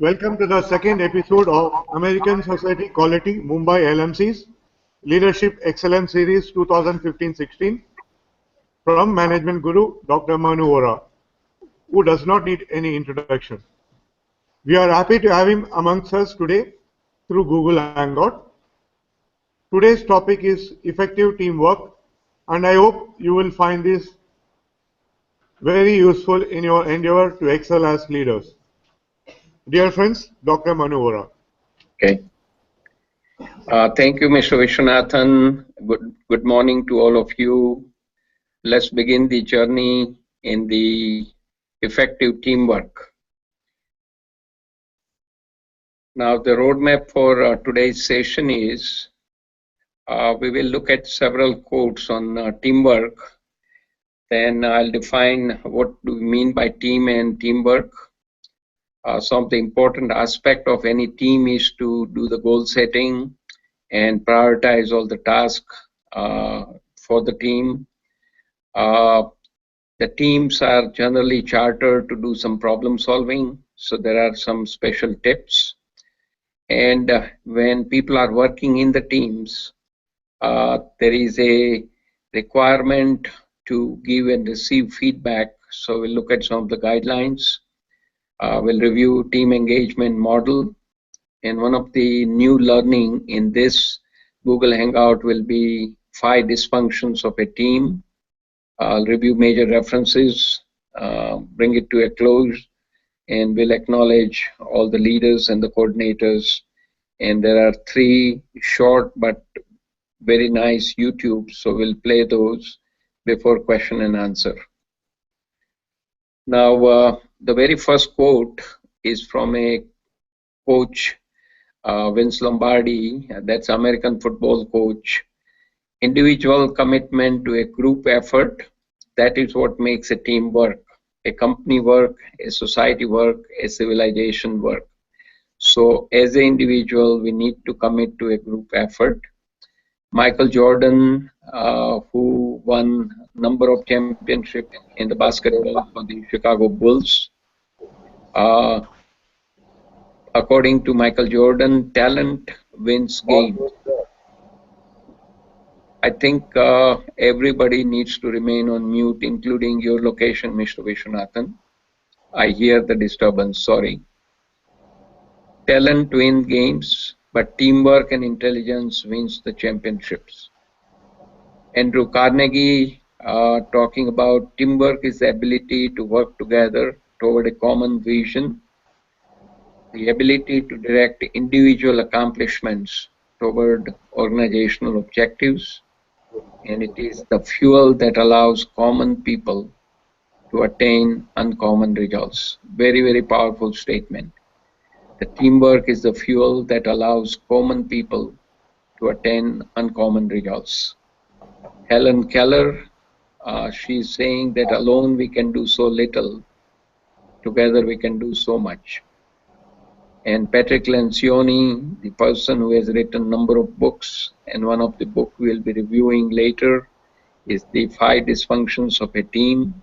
Welcome to the second episode of American Society Quality Mumbai LMC's Leadership Excellence Series 2015-16 from Management Guru Dr. Manu Vora, who does not need any introduction. We are happy to have him amongst us today through Google Hangout. Today's topic is effective teamwork, and I hope you will find this very useful in your endeavor to excel as leaders. Dear friends, Dr. Manu Vora. Okay. Thank you, Mr. Vishwanathan. Good morning to all of you. Let's begin the journey in the effective teamwork. Now, the roadmap for today's session is we will look at several quotes on teamwork. Then I'll define what do we mean by team and teamwork. Some of the important aspect of any team is to do the goal setting and prioritize all the tasks for the team. The teams are generally chartered to do some problem solving, so there are some special tips. And when people are working in the teams, there is a requirement to give and receive feedback. So we'll look at some of the guidelines. We'll review team engagement model. And one of the new learning in this Google Hangout will be 5 dysfunctions of a team. I'll review major references, bring it to a close, and we'll acknowledge all the leaders and the coordinators. And there are 3 short but very nice YouTubes, so we'll play those before question and answer. Now, the very first quote is from a coach, Vince Lombardi, that's American football coach. Individual commitment to a group effort, that is what makes a team work, a company work, a society work, a civilization work. So as an individual, we need to commit to a group effort. Michael Jordan, who won a number of championships in the basketball for the Chicago Bulls. According to Michael Jordan, talent wins games. I think everybody needs to remain on mute, including your location, Mr. Vishwanathan. I hear the disturbance, sorry. Talent wins games, but teamwork and intelligence wins the championships. Andrew Carnegie talking about teamwork is the ability to work together toward a common vision, the ability to direct individual accomplishments toward organizational objectives, and it is the fuel that allows common people to attain uncommon results. Very, very powerful statement. The teamwork is the fuel that allows common people to attain uncommon results. Helen Keller, she's saying that alone we can do so little, together we can do so much. And Patrick Lencioni, the person who has written a number of books, and one of the books we'll be reviewing later is the 5 dysfunctions of a team.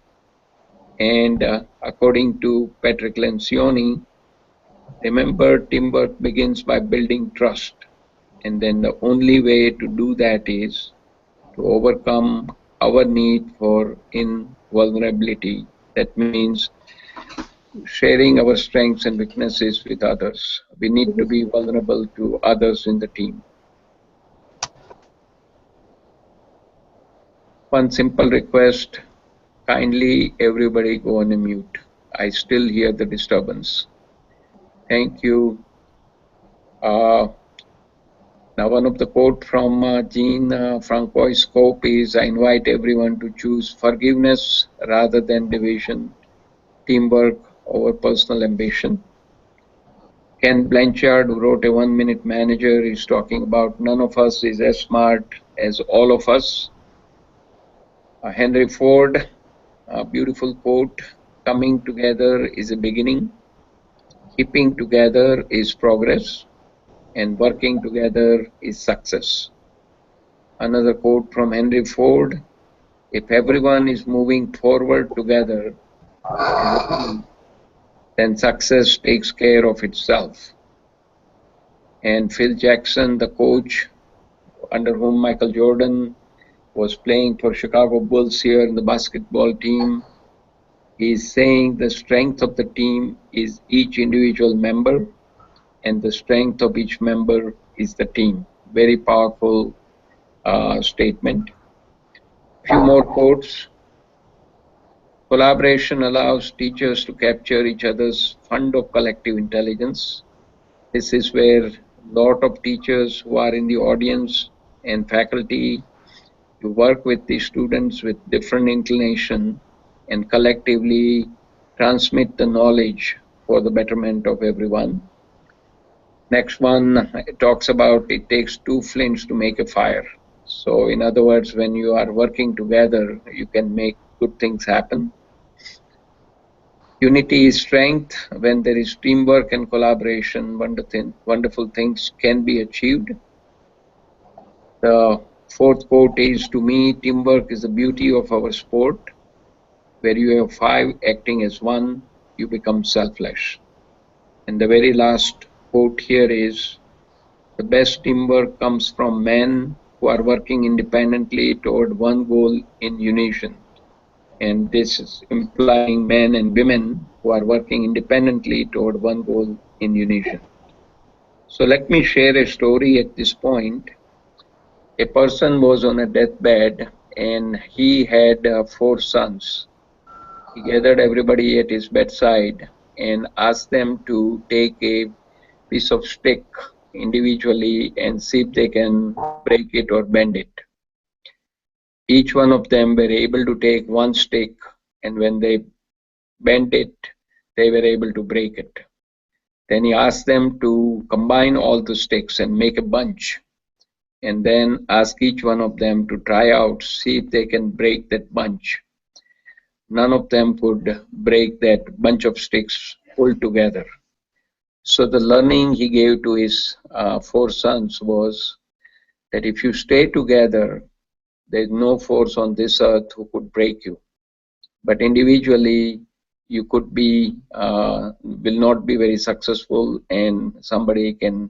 And according to Patrick Lencioni, remember, teamwork begins by building trust. And then the only way to do that is to overcome our need for invulnerability. That means sharing our strengths and weaknesses with others. We need to be vulnerable to others in the team. One simple request, kindly everybody go on a mute. I still hear the disturbance. Thank you. Now one of the quote from Jean Francois Scope is, I invite everyone to choose forgiveness rather than division, teamwork over personal ambition. Ken Blanchard, who wrote a 1-Minute Manager, is talking about none of us is as smart as all of us. Henry Ford, a beautiful quote, coming together is a beginning, keeping together is progress, and working together is success. Another quote from Henry Ford, if everyone is moving forward together, then success takes care of itself. And Phil Jackson, the coach under whom Michael Jordan was playing for Chicago Bulls here in the basketball team, he's saying the strength of the team is each individual member, and the strength of each member is the team. Very powerful statement. Few more quotes. Collaboration allows teachers to capture each other's fund of collective intelligence. This is where a lot of teachers who are in the audience and faculty, you work with the students with different inclination and collectively transmit the knowledge for the betterment of everyone. Next one talks about it takes two flints to make a fire. So in other words, when you are working together, you can make good things happen. Unity is strength. When there is teamwork and collaboration, wonderful things can be achieved. The fourth quote is, to me, teamwork is the beauty of our sport. Where you have five acting as one, you become selfless. And the very last quote here is, the best teamwork comes from men who are working independently toward one goal in unison. And this is implying men and women who are working independently toward one goal in unison. So let me share a story at this point. A person was on a deathbed and he had 4 sons. He gathered everybody at his bedside and asked them to take a piece of stick individually and see if they can break it or bend it. Each one of them were able to take one stick, and when they bent it, they were able to break it. Then he asked them to combine all the sticks and make a bunch, and then ask each one of them to try out, see if they can break that bunch. None of them could break that bunch of sticks pulled together. So the learning he gave to his 4 sons was that if you stay together, there's no force on this earth who could break you. But individually, you could be, will not be very successful, and somebody can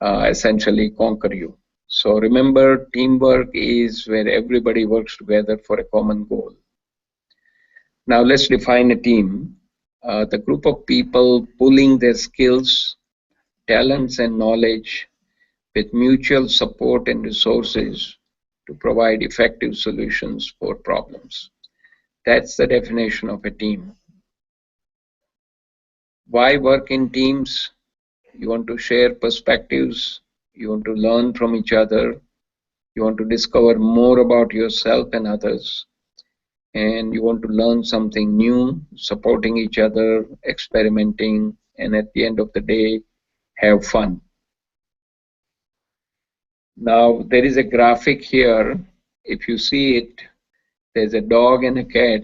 essentially conquer you. So remember, teamwork is where everybody works together for a common goal. Now let's define a team. The group of people pooling their skills, talents, and knowledge with mutual support and resources to provide effective solutions for problems. That's the definition of a team. Why work in teams? You want to share perspectives, you want to learn from each other, you want to discover more about yourself and others, and you want to learn something new, supporting each other, experimenting, and at the end of the day, have fun. Now, there is a graphic here. If you see it, there's a dog and a cat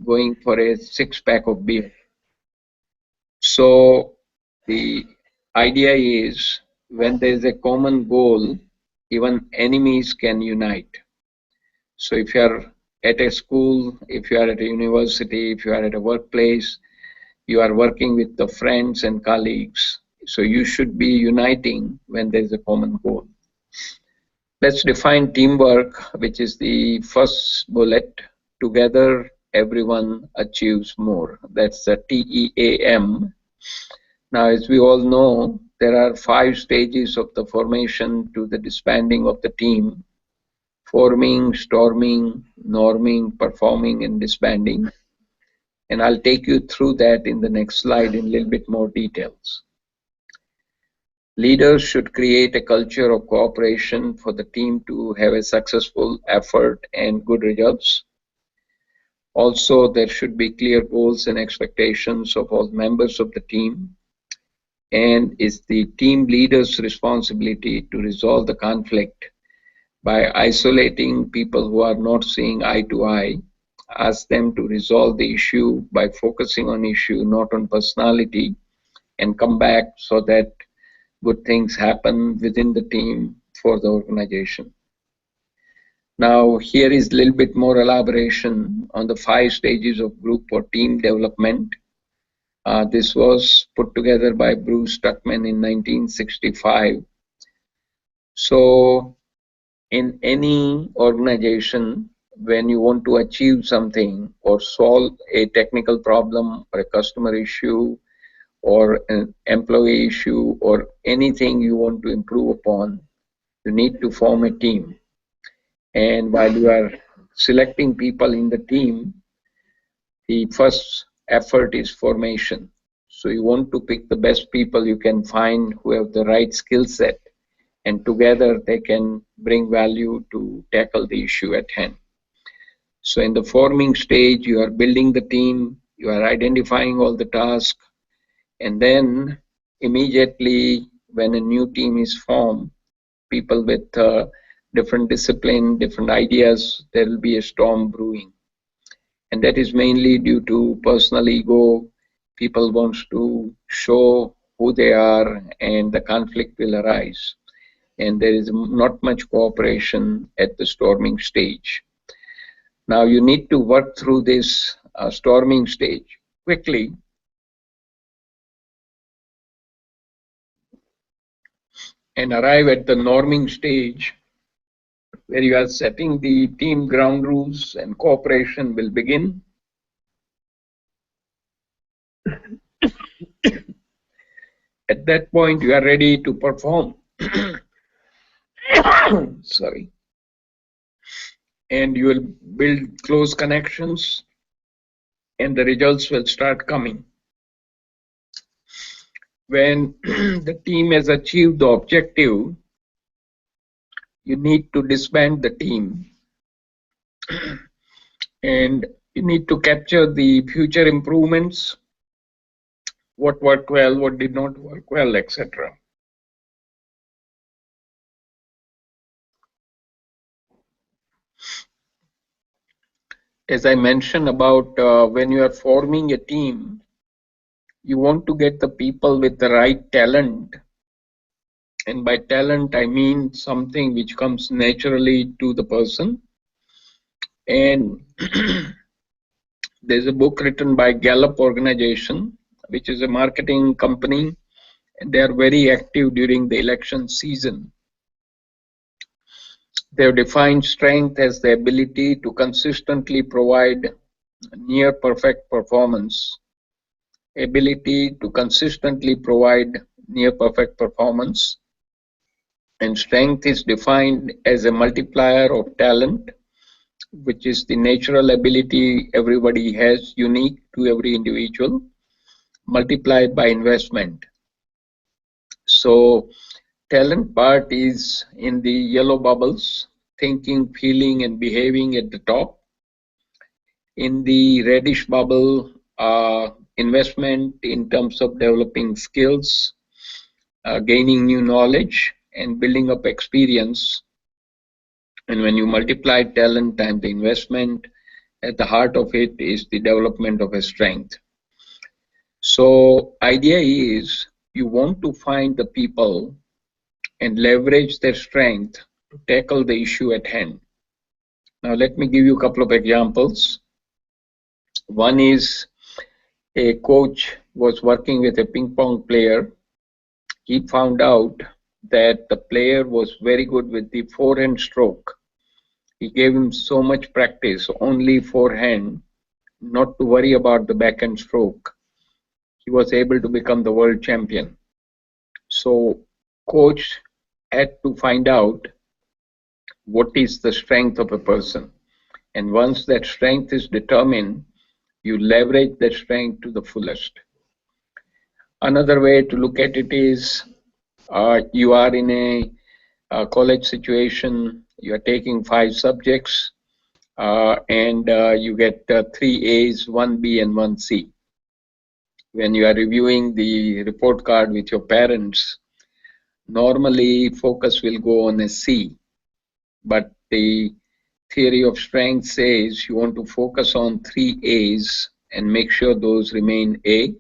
going for a 6-pack of beer. So the idea is when there's a common goal, even enemies can unite. So if you are at a school, if you are at a university, if you are at a workplace, you are working with the friends and colleagues. So you should be uniting when there's a common goal. Let's define teamwork, which is the first bullet. Together, everyone achieves more. That's the TEAM. Now, as we all know, there are 5 stages of the formation to the disbanding of the team: forming, storming, norming, performing, and disbanding. And I'll take you through that in the next slide in a little bit more details. Leaders should create a culture of cooperation for the team to have a successful effort and good results. Also, there should be clear goals and expectations of all members of the team, and it's the team leader's responsibility to resolve the conflict by isolating people who are not seeing eye to eye. Ask them to resolve the issue by focusing on issue, not on personality, and come back so that good things happen within the team for the organization. Now, here is a little bit more elaboration on the 5 stages of group or team development. This was put together by Bruce Tuckman in 1965. So in any organization, when you want to achieve something or solve a technical problem or a customer issue or an employee issue or anything you want to improve upon, you need to form a team. And while you are selecting people in the team, the first effort is formation. So you want to pick the best people you can find who have the right skill set, and together they can bring value to tackle the issue at hand. So in the forming stage, you are building the team, you are identifying all the tasks, and then immediately when a new team is formed, people with different discipline, different ideas, there will be a storm brewing. And that is mainly due to personal ego. People want to show who they are, and the conflict will arise. And there is not much cooperation at the storming stage. Now you need to work through this storming stage quickly and arrive at the norming stage, where you are setting the team ground rules and cooperation will begin. At that point, you are ready to perform. Sorry. And you will build close connections, and the results will start coming. When the team has achieved the objective, you need to disband the team, and you need to capture the future improvements, what worked well, what did not work well, etc. As I mentioned about when you are forming a team, you want to get the people with the right talent. And by talent, I mean something which comes naturally to the person. And there's a book written by Gallup organization, which is a marketing company, and they are very active during the election season. They have defined strength as the ability to consistently provide near perfect performance. Ability to consistently provide near perfect performance. And strength is defined as a multiplier of talent, which is the natural ability everybody has, unique to every individual, multiplied by investment. So talent part is in the yellow bubbles, thinking, feeling, and behaving at the top. In the reddish bubble, investment in terms of developing skills, gaining new knowledge, and building up experience. And when you multiply talent times the investment, at the heart of it is the development of a strength. So idea is you want to find the people and leverage their strength to tackle the issue at hand. Now let me give you a couple of examples. One is a coach was working with a ping pong player. He found out that the player was very good with the forehand stroke. He gave him so much practice, only forehand, not to worry about the backhand stroke. He was able to become the world champion. So coach had to find out what is the strength of a person. And once that strength is determined, you leverage that strength to the fullest. Another way to look at it is you are in a college situation, you are taking 5 subjects, and you get 3 A's, 1 B, and 1 C. When you are reviewing the report card with your parents, normally focus will go on a C, but the theory of strength says you want to focus on 3 A's and make sure those remain A.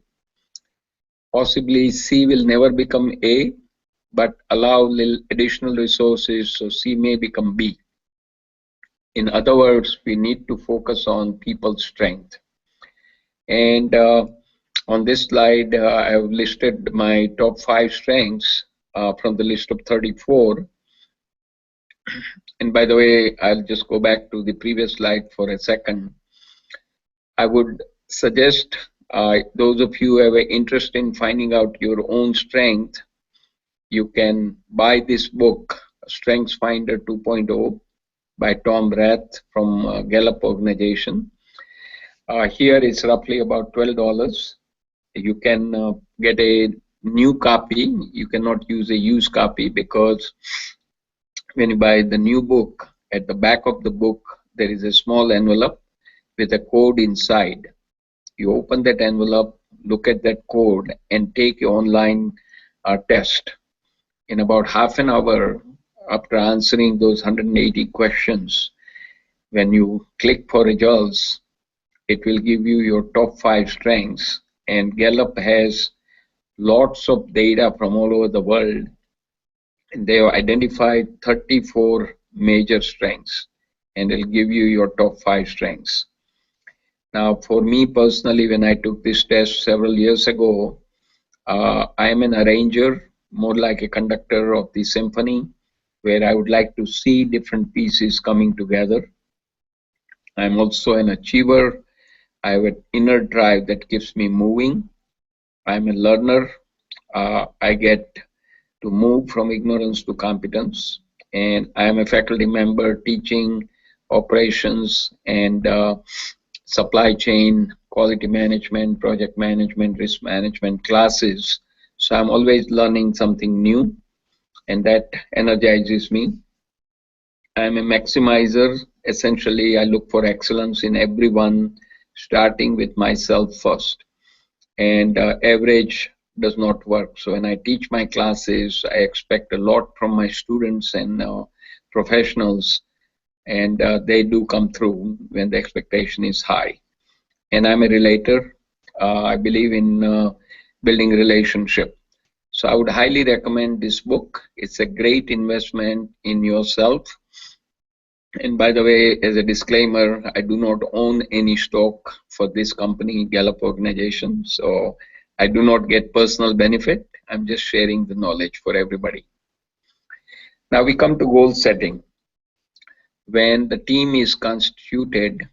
Possibly C will never become A, but allow little additional resources so C may become B. In other words, we need to focus on people's strength. And On this slide, I have listed my top 5 strengths from the list of 34. And by the way, I'll just go back to the previous slide for a second. I would suggest those of you who have an interest in finding out your own strength, you can buy this book, Strengths Finder 2.0 by Tom Rath from Gallup organization. Here it's roughly about $12. You can get a new copy. You cannot use a used copy because when you buy the new book, at the back of the book, there is a small envelope with a code inside. You open that envelope, look at that code, and take your online test. In about half an hour, after answering those 180 questions, when you click for results, it will give you your top 5 strengths. And Gallup has lots of data from all over the world. And they have identified 34 major strengths, and it'll give you your top 5 strengths. Now, for me personally, when I took this test several years ago, I am an arranger, more like a conductor of the symphony, where I would like to see different pieces coming together. I'm also an achiever. I have an inner drive that keeps me moving. I'm a learner. I get to move from ignorance to competence. And I am a faculty member teaching operations and supply chain, quality management, project management, risk management classes. So I'm always learning something new, and that energizes me. I'm a maximizer. Essentially, I look for excellence in everyone, starting with myself first. And average does not work. So when I teach my classes, I expect a lot from my students and professionals, and they do come through when the expectation is high. And I'm a relator. I believe in building relationship. So I would highly recommend this book. It's a great investment in yourself. And by the way, as a disclaimer, I do not own any stock for this company, Gallup organization. So I do not get personal benefit. I'm just sharing the knowledge for everybody. Now we come to goal setting. When the team is constituted,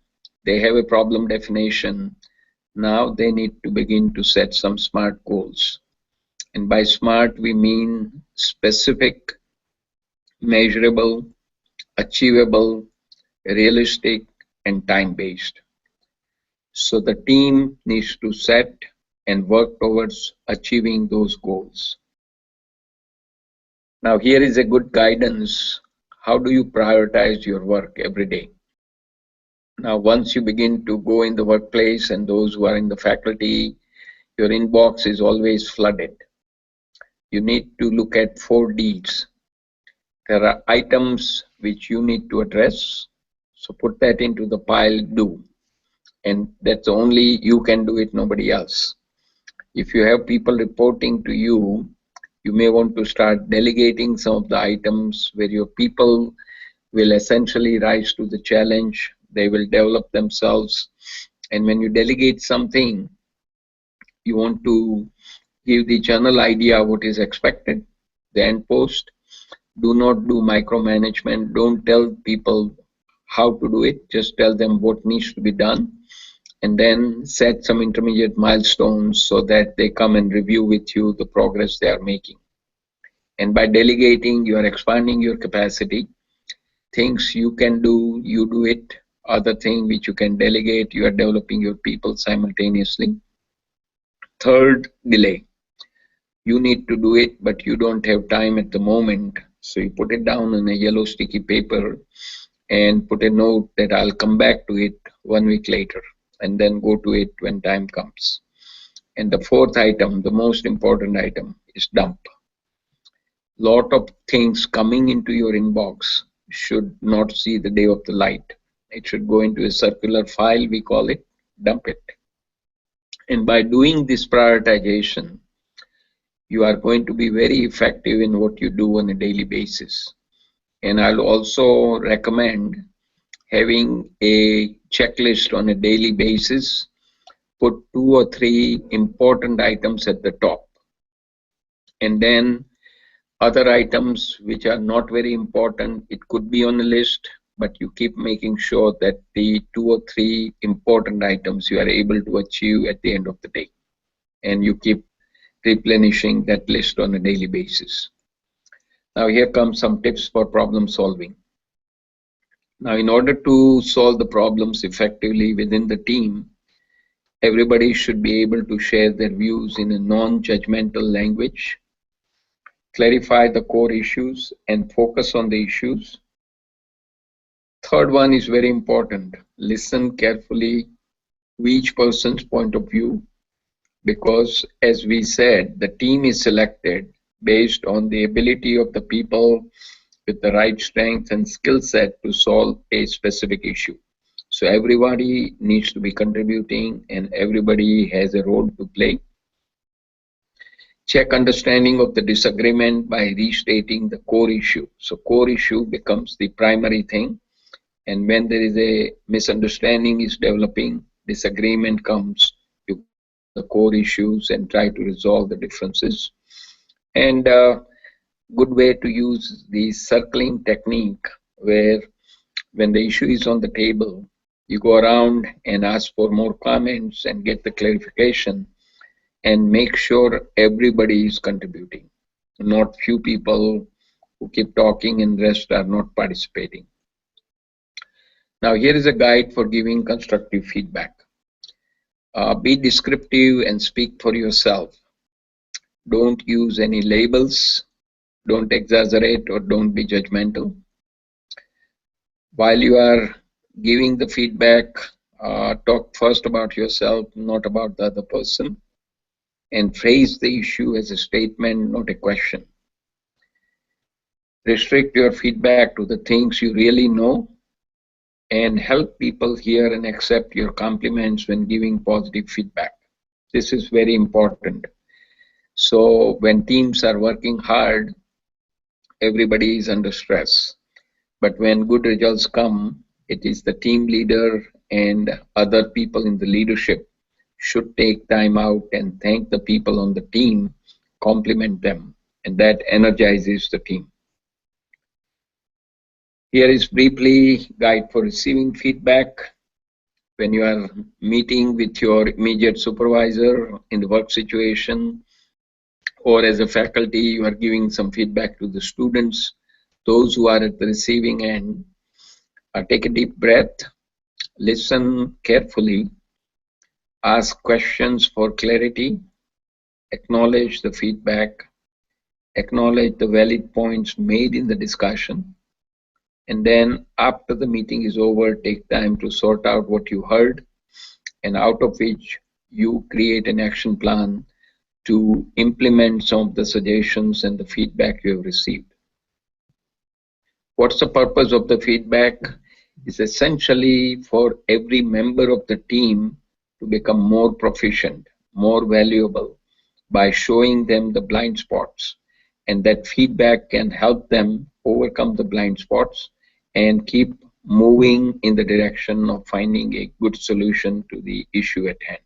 they have a problem definition. Now they need to begin to set some SMART goals. And by SMART, we mean specific, measurable, achievable, realistic, and time-based. So the team needs to set and work towards achieving those goals. Now here is a good guidance. How do you prioritize your work every day? Now once you begin to go in the workplace, and those who are in the faculty, your inbox is always flooded. You need to look at 4 Ds. There are items which you need to address, so put that into the pile do, and that's only you can do it, nobody else. If you have people reporting to you, you may want to start delegating some of the items where your people will essentially rise to the challenge. They will develop themselves, and when you delegate something, you want to give the general idea what is expected, the end post. Do not do micromanagement. Don't tell people how to do it. Just tell them what needs to be done, and then set some intermediate milestones so that they come and review with you the progress they are making. And by delegating, you are expanding your capacity. Things you can do, you do it. Other thing which you can delegate, you are developing your people simultaneously. Third, delay. You need to do it, but you don't have time at the moment. So you put it down on a yellow sticky paper and put a note that I'll come back to it 1 week later, and then go to it when time comes. And the fourth item, the most important item, is dump. Lot of things coming into your inbox should not see the day of the light. It should go into a circular file, we call it, dump it. And by doing this prioritization, you are going to be very effective in what you do on a daily basis. And I'll also recommend having a checklist on a daily basis put 2 or 3 important items at the top, and then other items which are not very important, it could be on the list, but you keep making sure that the 2 or 3 important items you are able to achieve at the end of the day, and you keep replenishing that list on a daily basis. Now here comes some tips for problem solving. Now, in order to solve the problems effectively within the team, everybody should be able to share their views in a non-judgmental language, clarify the core issues, and focus on the issues. Third one is very important. Listen carefully to each person's point of view, because as we said, the team is selected based on the ability of the people with the right strength and skill set to solve a specific issue. So everybody needs to be contributing and everybody has a role to play. Check understanding of the disagreement by restating the core issue. So core issue becomes the primary thing, and when there is a misunderstanding is developing, disagreement comes, you go to the core issues and try to resolve the differences. And good way to use the circling technique, where when the issue is on the table, you go around and ask for more comments and get the clarification, and make sure everybody is contributing, not few people who keep talking and rest are not participating. Now here is a guide for giving constructive feedback. Be descriptive and speak for yourself. Don't use any labels, don't exaggerate, or don't be judgmental. While you are giving the feedback, talk first about yourself, not about the other person, and phrase the issue as a statement, not a question. Restrict your feedback to the things you really know, and help people hear and accept your compliments when giving positive feedback. This is very important. So when teams are working hard, everybody is under stress. But when good results come, it is the team leader and other people in the leadership should take time out and thank the people on the team, compliment them, and that energizes the team. Here is briefly guide for receiving feedback. When you are meeting with your immediate supervisor in the work situation, or as a faculty, you are giving some feedback to the students, those who are at the receiving end, take a deep breath, listen carefully, ask questions for clarity, acknowledge the feedback, acknowledge the valid points made in the discussion, and then after the meeting is over, take time to sort out what you heard, and out of which you create an action plan to implement some of the suggestions and the feedback you have received. What's the purpose of the feedback? It's essentially for every member of the team to become more proficient, more valuable, by showing them the blind spots, and that feedback can help them overcome the blind spots and keep moving in the direction of finding a good solution to the issue at hand.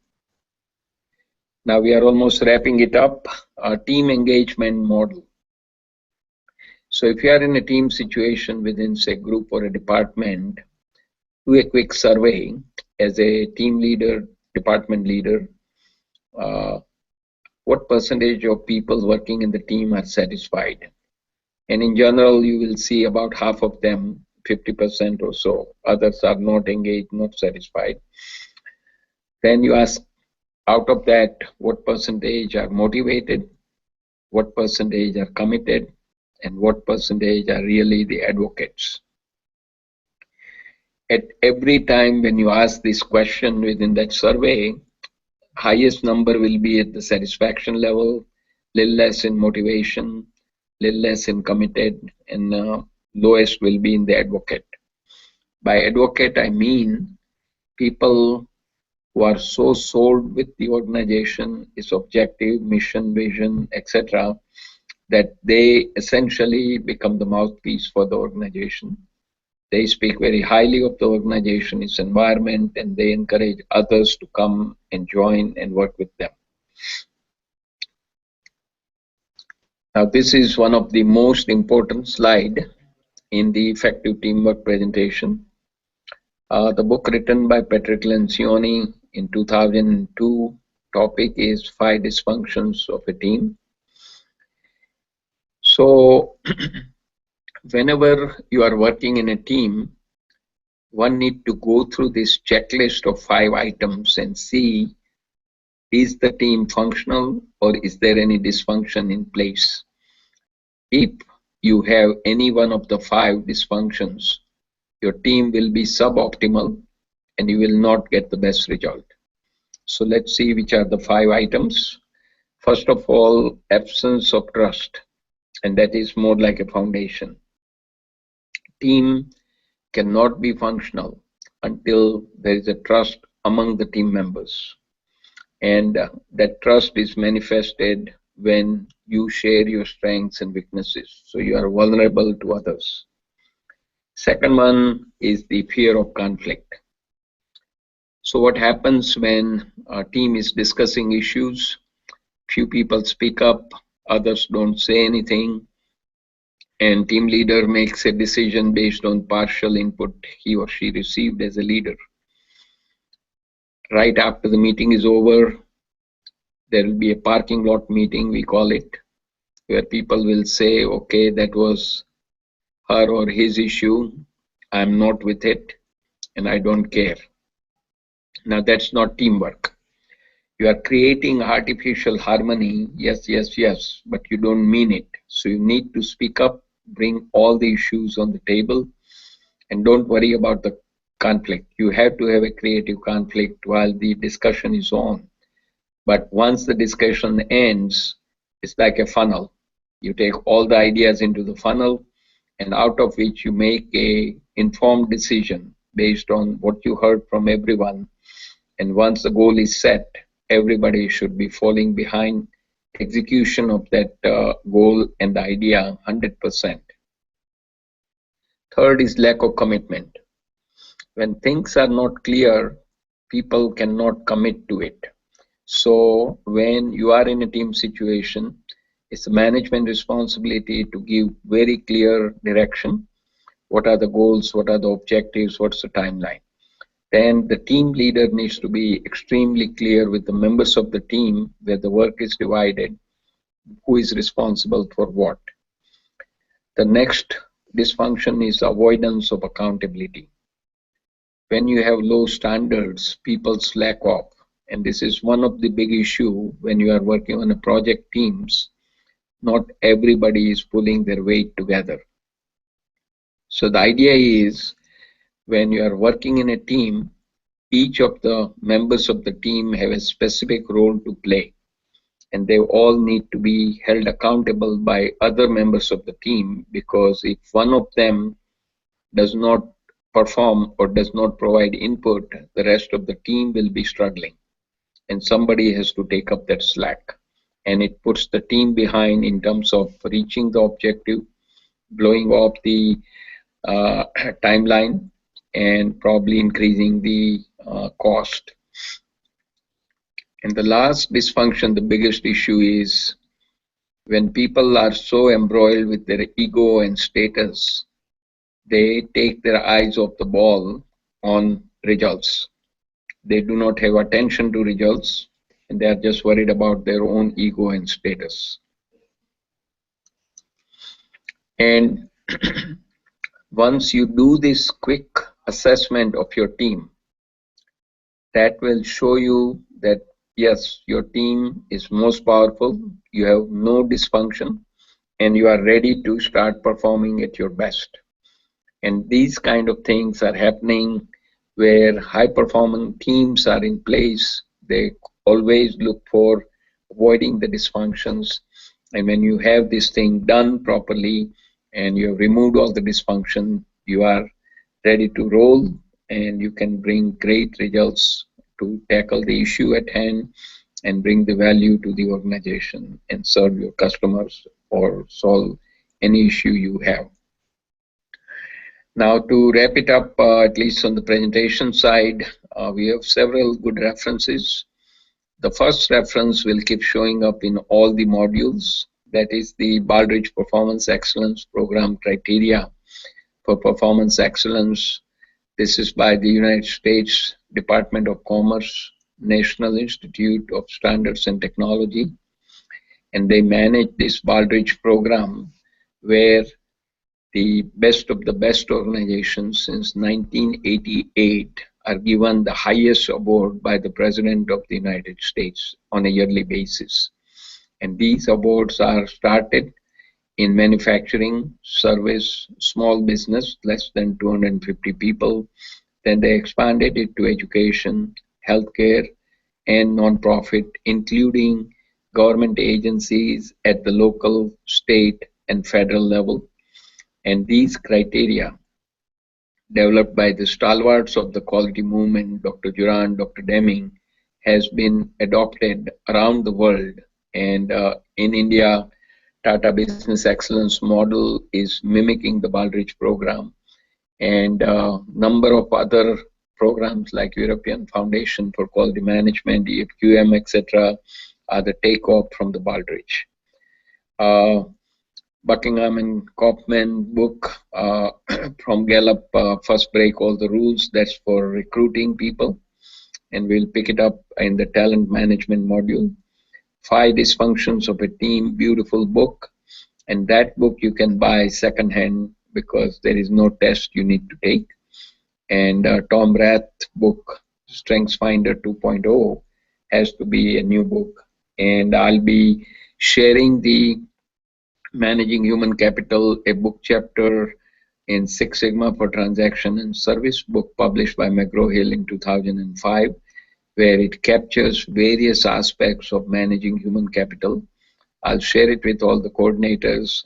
Now we are almost wrapping it up. Our team engagement model. So if you are in a team situation within, say, a group or a department, do a quick survey as a team leader, department leader. What percentage of people working in the team are satisfied? And in general, you will see about half of them, 50% or so. Others are not engaged, not satisfied. Then you ask, out of that, what percentage are motivated, what percentage are committed, and what percentage are really the advocates. At every time when you ask this question within that survey, highest number will be at the satisfaction level, little less in motivation, little less in committed, and lowest will be in the advocate. By advocate, I mean people who are so sold with the organization, its objective, mission, vision, etc., that they essentially become the mouthpiece for the organization. They speak very highly of the organization, its environment, and they encourage others to come and join and work with them. Now, this is one of the most important slide in the effective teamwork presentation. The book written by Patrick Lencioni in 2002, topic is 5 dysfunctions of a team. So whenever you are working in a team, one need to go through this checklist of 5 items and see, is the team functional or is there any dysfunction in place? If you have any one of the 5 dysfunctions, your team will be suboptimal and you will not get the best result. So let's see which are the 5 items. First of all, absence of trust, and that is more like a foundation. Team cannot be functional until there is a trust among the team members. And that trust is manifested when you share your strengths and weaknesses, so you are vulnerable to others. Second one is the fear of conflict. So what happens when a team is discussing issues? Few people speak up, others don't say anything, and team leader makes a decision based on partial input he or she received as a leader. Right after the meeting is over, there will be a parking lot meeting, we call it, where people will say, okay, that was her or his issue, I'm not with it, and I don't care. Now that's not teamwork. You are creating artificial harmony, yes, yes, yes, but you don't mean it. So you need to speak up, bring all the issues on the table, and don't worry about the conflict. You have to have a creative conflict while the discussion is on. But once the discussion ends, it's like a funnel. You take all the ideas into the funnel, and out of which you make a informed decision based on what you heard from everyone. And once the goal is set, everybody should be falling behind execution of that goal and the idea 100%. Third is lack of commitment. When things are not clear, people cannot commit to it. So when you are in a team situation, it's a management responsibility to give very clear direction. What are the goals? What are the objectives? What's the timeline? Then the team leader needs to be extremely clear with the members of the team where the work is divided, who is responsible for what. The next dysfunction is avoidance of accountability. When you have low standards, people slack off. And this is one of the big issues when you are working on a project teams. Not everybody is pulling their weight together. So the idea is when you are working in a team, each of the members of the team have a specific role to play. And they all need to be held accountable by other members of the team, because if one of them does not perform or does not provide input, the rest of the team will be struggling. And somebody has to take up that slack. And it puts the team behind in terms of reaching the objective, blowing off the timeline, and probably increasing the cost. And the last dysfunction, the biggest issue, is when people are so embroiled with their ego and status, they take their eyes off the ball on results. They do not have attention to results, and they are just worried about their own ego and status. And once you do this quick assessment of your team, that will show you that yes, your team is most powerful, you have no dysfunction, and you are ready to start performing at your best. And these kind of things are happening where high-performing teams are in place. They always look for avoiding the dysfunctions. And when you have this thing done properly and you have removed all the dysfunction, you are ready to roll, and you can bring great results to tackle the issue at hand and bring the value to the organization and serve your customers or solve any issue you have. Now, to wrap it up, at least on the presentation side, we have several good references. The first reference will keep showing up in all the modules. That is the Baldrige Performance Excellence Program criteria for performance excellence. This is by the United States Department of Commerce, National Institute of Standards and Technology, and they manage this Baldrige program where the best of the best organizations since 1988 are given the highest award by the President of the United States on a yearly basis. And these awards are started in manufacturing, service, small business, less than 250 people. Then they expanded it to education, healthcare, and nonprofit, including government agencies at the local, state, and federal level. And these criteria, developed by the stalwarts of the quality movement, Dr. Durand, Dr. Deming, has been adopted around the world. And in India, Tata Business Excellence model is mimicking the Baldrige program. And a number of other programs like European Foundation for Quality Management, EFQM, etc., are the takeoff from the Baldrige. Buckingham and Kaufman book from Gallup, First Break All the Rules, that's for recruiting people. And we'll pick it up in the talent management module. 5 Dysfunctions of a Team, beautiful book. And that book you can buy secondhand because there is no test you need to take. And Tom Rath book, StrengthsFinder 2.0, has to be a new book. And I'll be sharing the Managing Human Capital, a book chapter in Six Sigma for Transaction and Service, book published by McGraw-Hill in 2005, where it captures various aspects of managing human capital. I'll share it with all the coordinators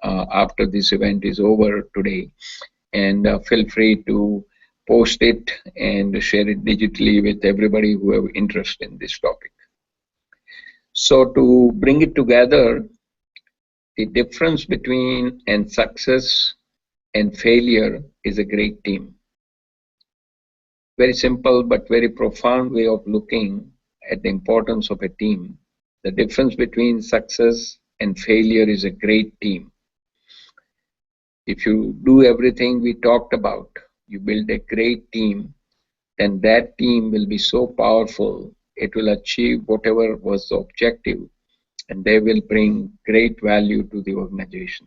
after this event is over today, and feel free to post it and share it digitally with everybody who have interest in this topic. So to bring it together, the difference between success and failure is a great team. Very simple but very profound way of looking at the importance of a team. The difference between success and failure is a great team. If you do everything we talked about, you build a great team, then that team will be so powerful, it will achieve whatever was the objective, and they will bring great value to the organization.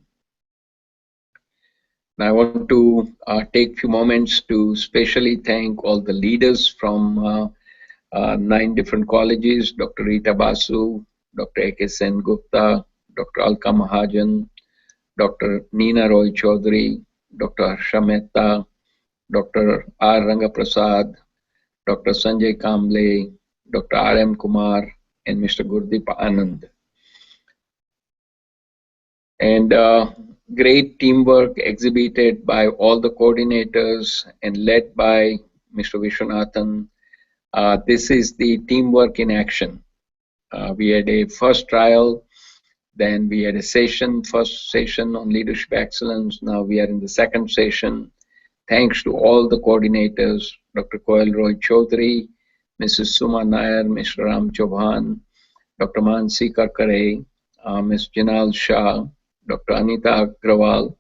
Now I want to take a few moments to specially thank all the leaders from 9 different colleges, Dr. Rita Basu, Dr. A.K. Sen Gupta, Dr. Alka Mahajan, Dr. Neena Roy Chaudhary, Dr. Harsha Mehta, Dr. R. Rangaprasad, Dr. Sanjay Kamble, Dr. R.M. Kumar, and Mr. Gurdeep Anand. And great teamwork exhibited by all the coordinators and led by Mr. Vishwanathan. This is the teamwork in action. We had a first trial, then we had a first session on leadership excellence. Now we are in the second session. Thanks to all the coordinators, Dr. Koel Roy Chaudhary, Mrs. Suma Nair, Mr. Ram Chauhan, Dr. Mansi Karkare, Ms. Jinal Shah, Dr. Anita Agrawal,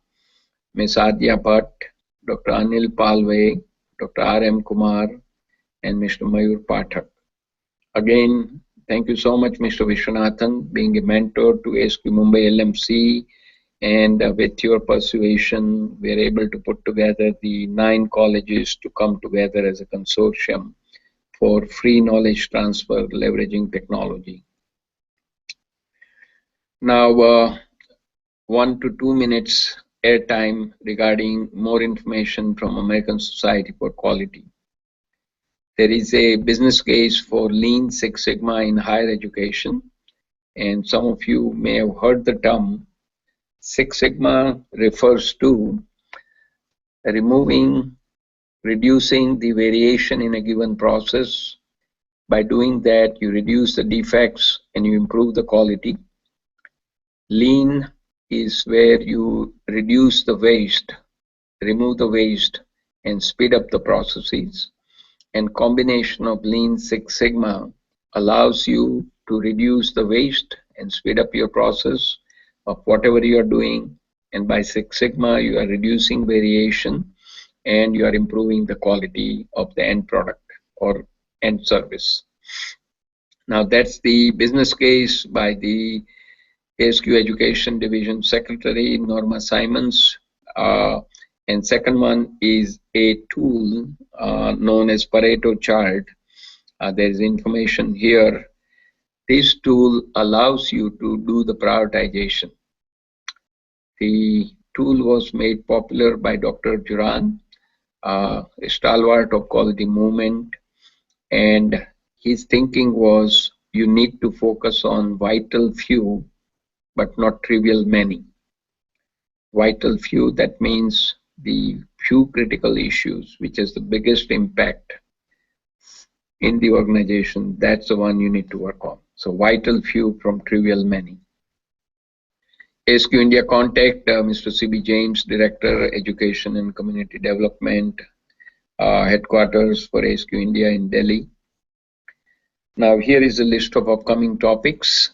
Ms. Adya Bhatt, Dr. Anil Palve, Dr. R.M. Kumar, and Mr. Mayur Pathak. Again, thank you so much, Mr. Vishwanathan, being a mentor to ASQ Mumbai LMC, and with your persuasion, we are able to put together the 9 colleges to come together as a consortium for free knowledge transfer leveraging technology. Now, 1 to 2 minutes airtime regarding more information from American Society for Quality. There is a business case for Lean Six Sigma in higher education, and some of you may have heard the term. Six Sigma refers to reducing the variation in a given process. By doing that, you reduce the defects and you improve the quality. Lean is where you reduce the waste remove the waste, and speed up the processes. And combination of Lean Six Sigma allows you to reduce the waste and speed up your process of whatever you are doing. And by Six Sigma, you are reducing variation and you are improving the quality of the end product or end service. Now that's the business case by the ASQ Education Division Secretary Norma Simons. And second one is a tool known as Pareto chart. There is information here. This tool allows you to do the prioritization. The tool was made popular by Dr. Juran, a stalwart of quality movement, and his thinking was you need to focus on vital few but not trivial many. Vital few, that means the few critical issues which has the biggest impact in the organization. That's the one you need to work on. So vital few from trivial many. ASQ India contact Mr. C.B. James, Director Education and Community Development, headquarters for ASQ India in Delhi. Now here is a list of upcoming topics.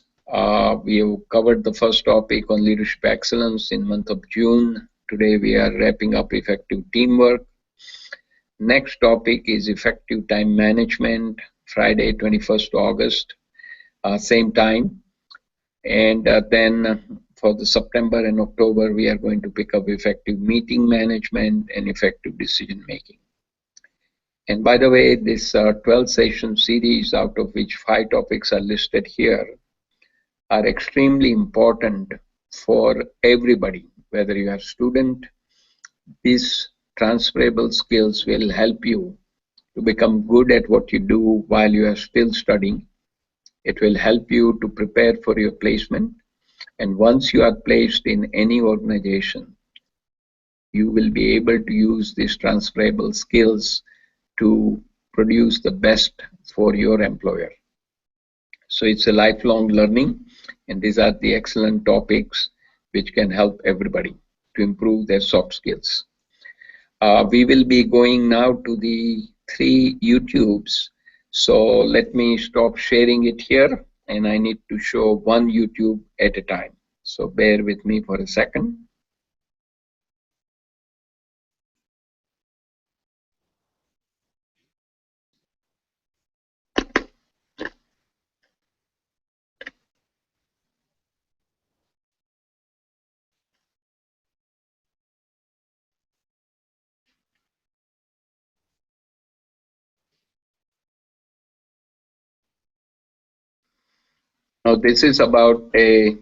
We have covered the first topic on leadership excellence in month of June. Today we are wrapping up effective teamwork. Next topic is effective time management, Friday 21st August, same time. And then for the September and October, we are going to pick up effective meeting management and effective decision making. And by the way, this 12 session series, out of which 5 topics are listed here, are extremely important for everybody, whether you are a student. These transferable skills will help you to become good at what you do while you are still studying. It will help you to prepare for your placement. And once you are placed in any organization, you will be able to use these transferable skills to produce the best for your employer. So it's a lifelong learning, and these are the excellent topics which can help everybody to improve their soft skills. We will be going now to the 3 YouTubes. So let me stop sharing it here, and I need to show one YouTube at a time. So bear with me for a second. Now this is about a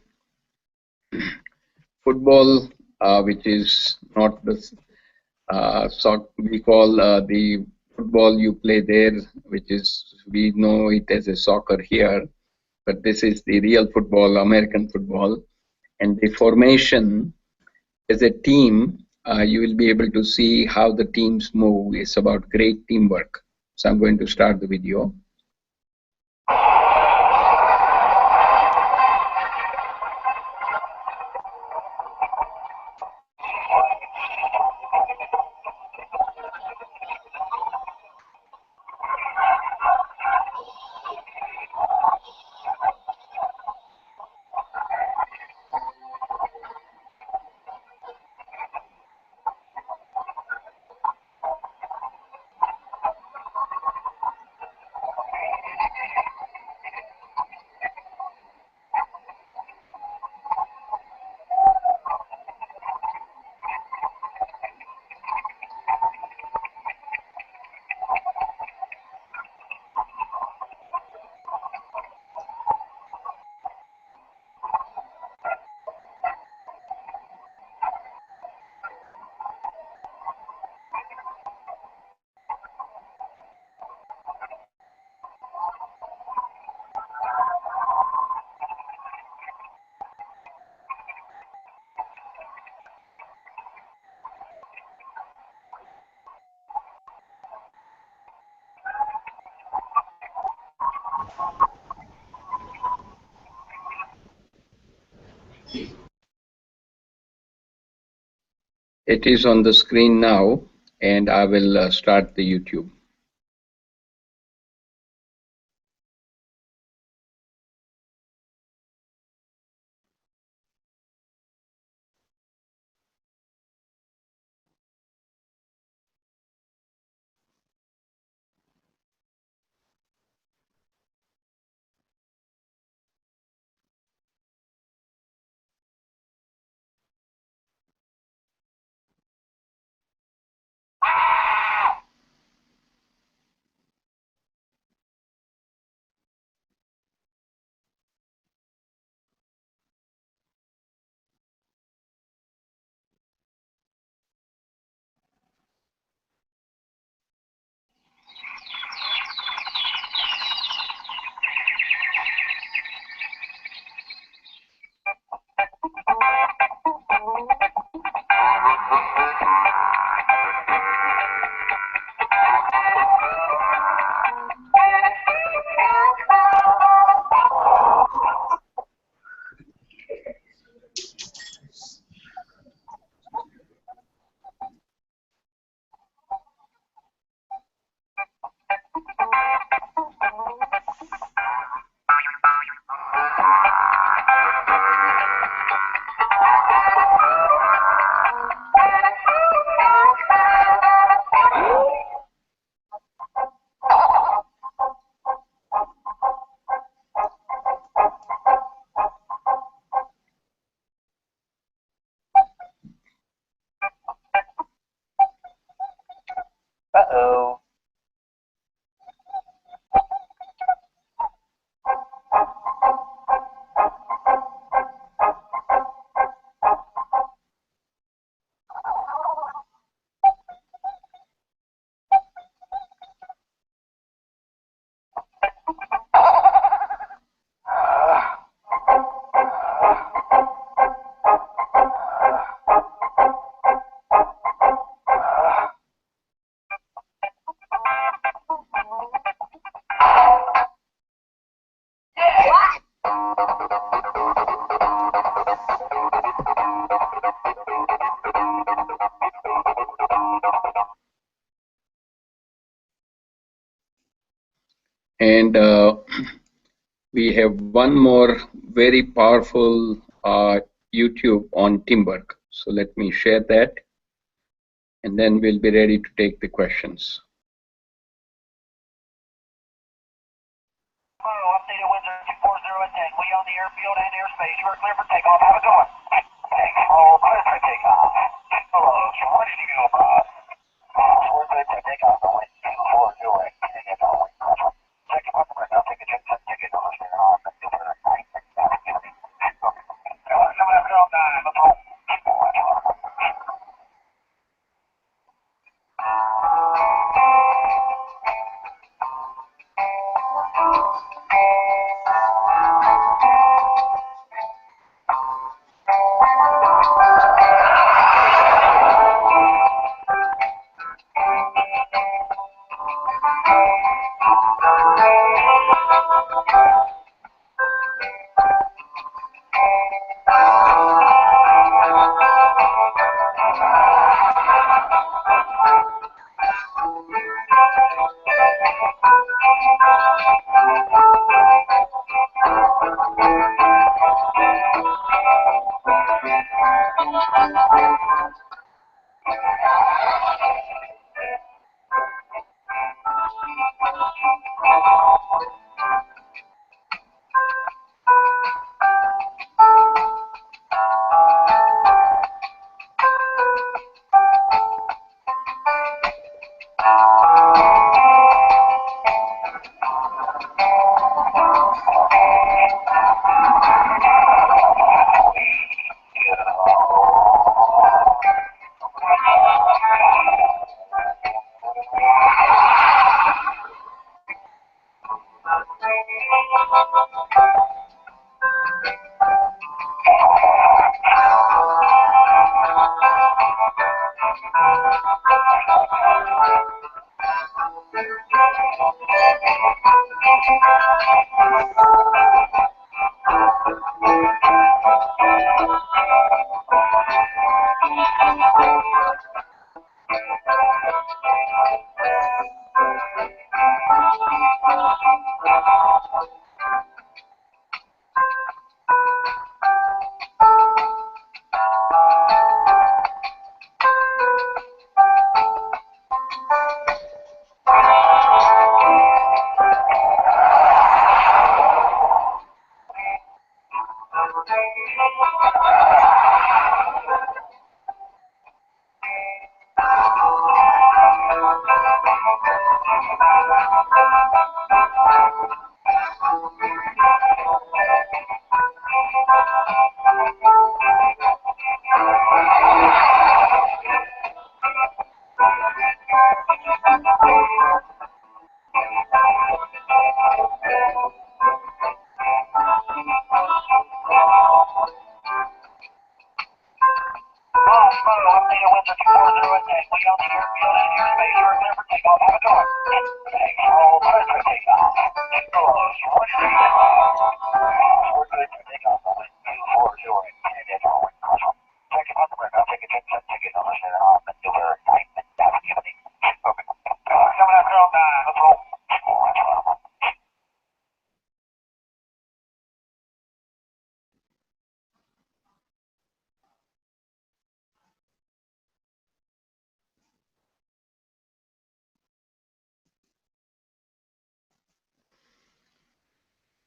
football, which is not the we call the football you play there, which is, we know it as a soccer here, but this is the real football, American football. And the formation as a team, you will be able to see how the teams move. It's about great teamwork. So I'm going to start the video. It is on the screen now, and I will start the YouTube. Uh-oh. And we have one more very powerful YouTube on teamwork. So let me share that, and then we'll be ready to take the questions. Updated Wizard 240 10. We own the airfield and airspace. You are clear for takeoff. Have a good one. Oh, clear for takeoff. Hello, so what did you do about it? We're clear for takeoff. I went 240. Take it all. Check your book right now. Take a check. Ticket on the screen. Let's roll.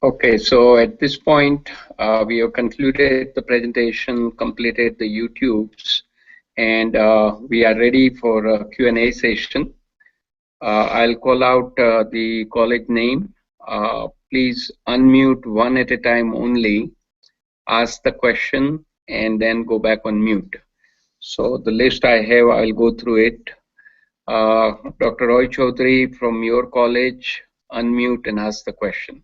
Okay, so at this point, we have concluded the presentation, completed the YouTubes, and we are ready for a Q&A session. I'll call out the college name. Please unmute one at a time only, ask the question, and then go back on mute. So the list I have, I'll go through it. Dr. Roy Chaudhary from your college, unmute and ask the question.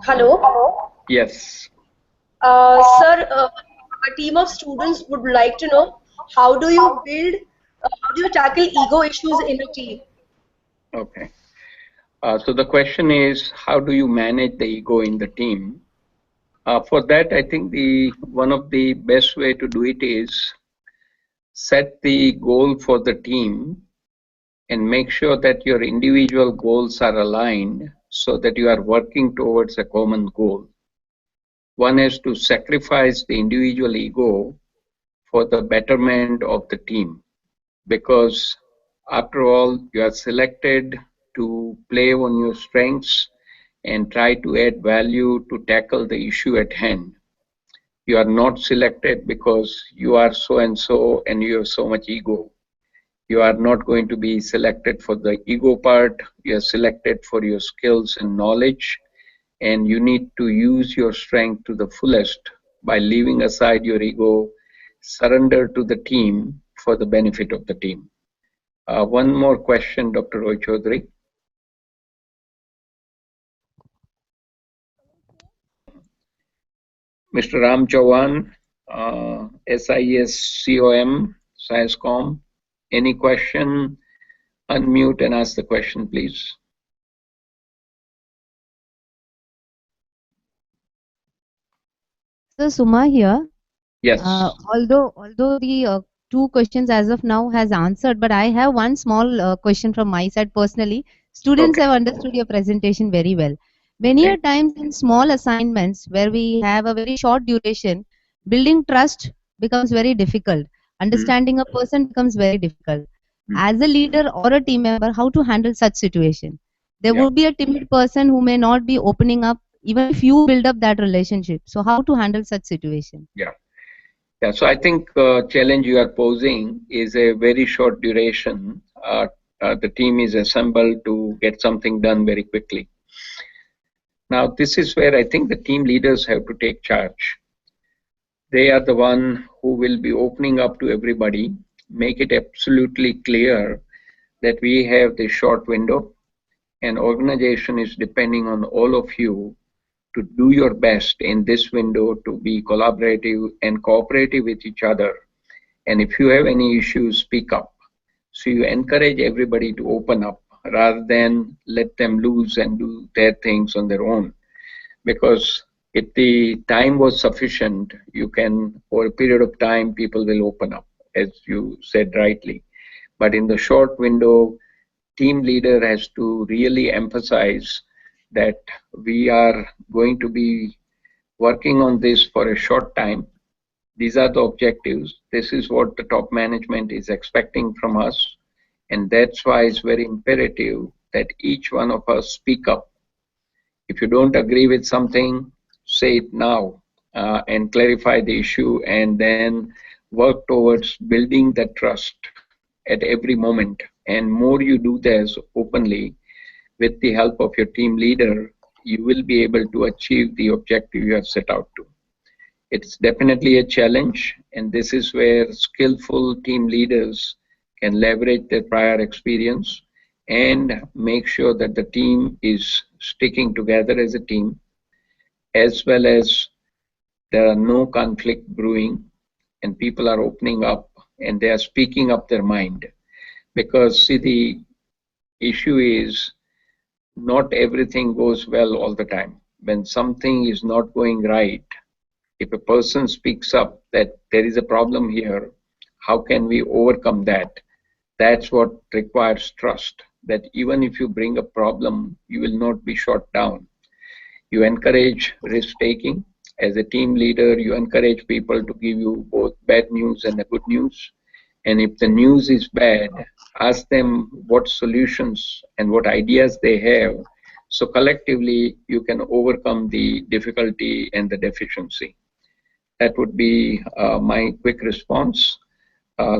Hello. Yes. Sir, a team of students would like to know how do you build, how do you tackle ego issues in a team? Okay. So the question is, how do you manage the ego in the team? For that, I think one of the best way to do it is set the goal for the team and make sure that your individual goals are aligned so that you are working towards a common goal. One is to sacrifice the individual ego for the betterment of the team, because after all, you are selected to play on your strengths and try to add value to tackle the issue at hand. You are not selected because you are so and so and you have so much ego. You are not going to be selected for the ego part. You are selected for your skills and knowledge, and you need to use your strength to the fullest by leaving aside your ego, surrender to the team for the benefit of the team. One more question, Dr. Roy Chaudhary. Mr. Ram Chauhan, SISCOM, SciSCOM. Any question? Unmute and ask the question, please. So Suma here. Yes. Although the two questions as of now has answered, but I have one small question from my side personally. Students Okay. have understood your presentation very well. Many a times in small assignments where we have a very short duration, building trust becomes very difficult. Understanding a person becomes very difficult. As a leader or a team member, how to handle such situation? There would be a timid person who may not be opening up even if you build up that relationship. So how to handle such situation? Yeah. So I think challenge you are posing is a very short duration. The team is assembled to get something done very quickly. Now, this is where I think the team leaders have to take charge. They are the one who will be opening up to everybody, make it absolutely clear that we have this short window and organization is depending on all of you to do your best in this window to be collaborative and cooperative with each other. And if you have any issues, speak up. So you encourage everybody to open up rather than let them loose and do their things on their own. Because If the time was sufficient, you can, for a period of time, people will open up, as you said rightly. But in the short window, team leader has to really emphasize that we are going to be working on this for a short time. These are the objectives. This is what the top management is expecting from us. And that's why it's very imperative that each one of us speak up. If you don't agree with something, say it now and clarify the issue, and then work towards building that trust at every moment. And more you do this openly with the help of your team leader, you will be able to achieve the objective you have set out to. It's definitely a challenge, and this is where skillful team leaders can leverage their prior experience and make sure that the team is sticking together as a team, as well as there are no conflict brewing and people are opening up and they are speaking up their mind. Because see, the issue is not everything goes well all the time. When something is not going right, if a person speaks up that there is a problem here, how can we overcome that? That's what requires trust, that even if you bring a problem, you will not be shot down. You encourage risk taking. As a team leader, you encourage people to give you both bad news and the good news. And if the news is bad, ask them what solutions and what ideas they have. So collectively, you can overcome the difficulty and the deficiency. That would be my quick response.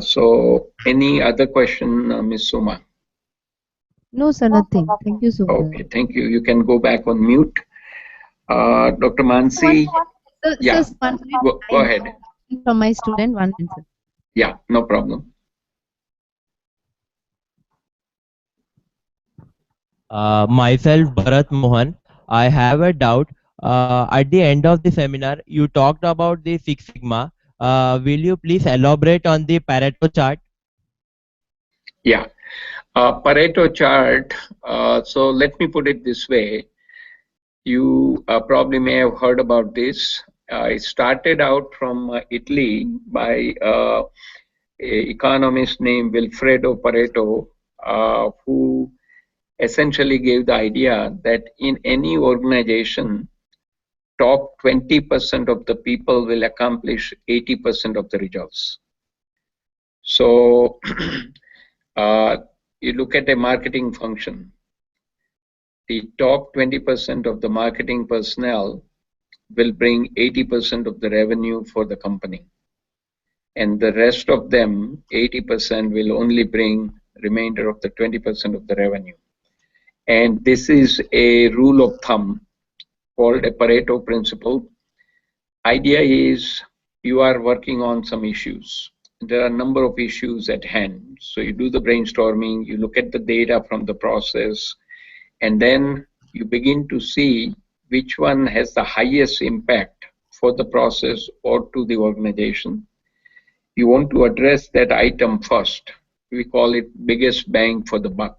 So any other question, Ms. Suma? No, sir, nothing. Thank you so much. Okay, thank you. You can go back on mute. Dr. Mansi? Sir, Yeah, sir, one minute go ahead. from my student, 1 minute, sir. Yeah, no problem. Myself, Bharat Mohan. I have a doubt. At the end of the seminar, you talked about the Six Sigma. Will you please elaborate on the Pareto chart? Yeah, Pareto chart. So let me put it this way. You probably may have heard about this. It started out from Italy by an economist named Vilfredo Pareto, who essentially gave the idea that in any organization, top 20% of the people will accomplish 80% of the results. So you look at a marketing function. The top 20% of the marketing personnel will bring 80% of the revenue for the company. And the rest of them, 80%, will only bring remainder of the 20% of the revenue. And this is a rule of thumb called a Pareto principle. Idea is you are working on some issues. There are a number of issues at hand. So you do the brainstorming, you look at the data from the process, and then you begin to see which one has the highest impact for the process or to the organization. You want to address that item first. We call it biggest bang for the buck.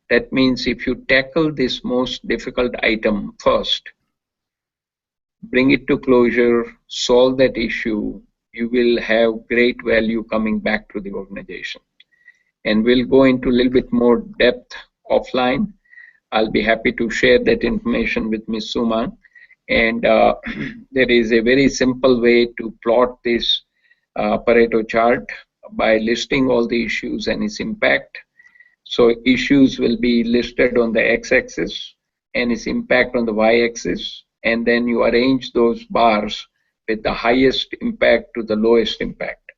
That means if you tackle this most difficult item first, bring it to closure, solve that issue, you will have great value coming back to the organization. And we'll go into a little bit more depth offline. I'll be happy to share that information with Ms. Suma. And there is a very simple way to plot this Pareto chart by listing all the issues and its impact. So issues will be listed on the x-axis and its impact on the y-axis. And then you arrange those bars with the highest impact to the lowest impact.